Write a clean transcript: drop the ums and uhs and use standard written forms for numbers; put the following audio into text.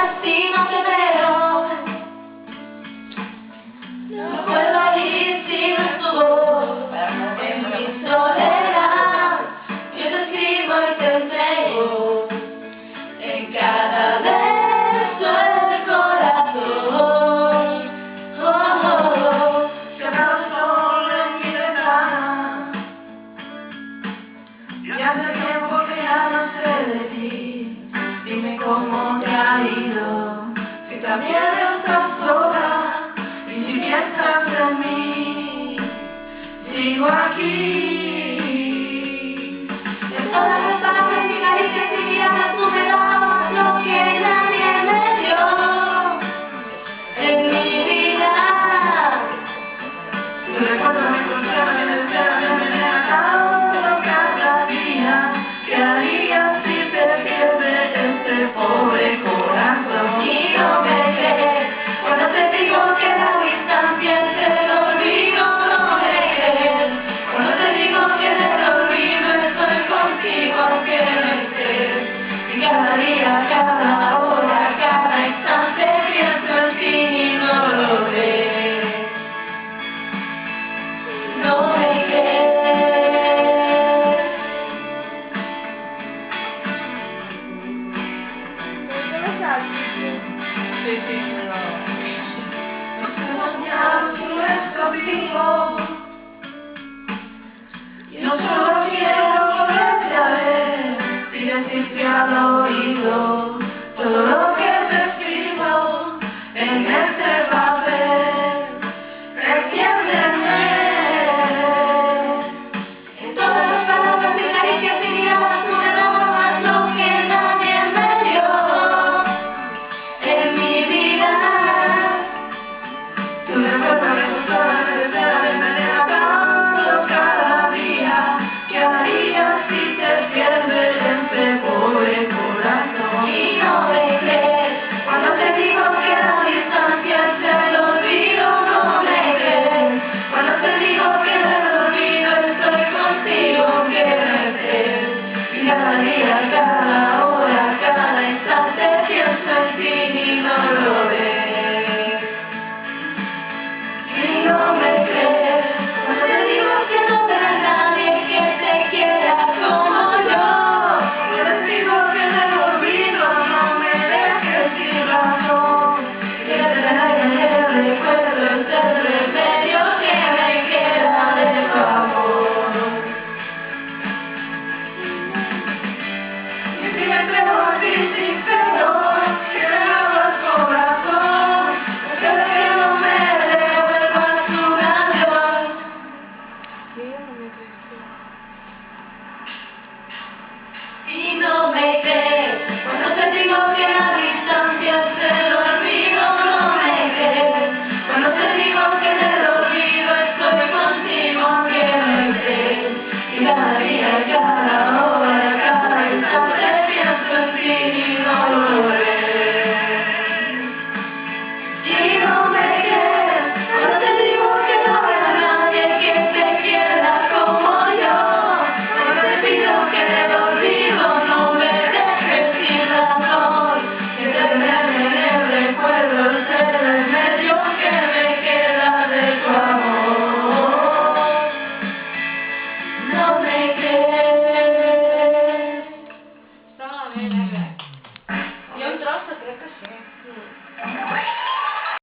así no te veo. No puedo ir sin tu voz en mi soledad. Yo te escribo y te entrego en cada beso del corazón. Oh, oh, oh. Cerrado solo en mi ventana, y hace tiempo que ya no sé de ti. Dime cómo te ha ido, si también estás sola y si piensas en mí. Sigo aquí. En todas las palabras y caricias y miradas tú me dabas lo que nadie me dio en mi vida. Tu recuerdo me consuela, me desvela, me envenena cada día. ¿Qué harías si te pierde este pobre corazón? Y no me crees cuando te digo que la distancia es el olvido. No me crees cuando te digo que en el olvido estoy contigo aunque no estés. Y cada día, cada hora, cada instante pienso en ti y no lo ves. No me crees. Sí, me lo... Soñamos nuestro vivo. Yo solo quiero volverte a ver y decirte al oído todo lo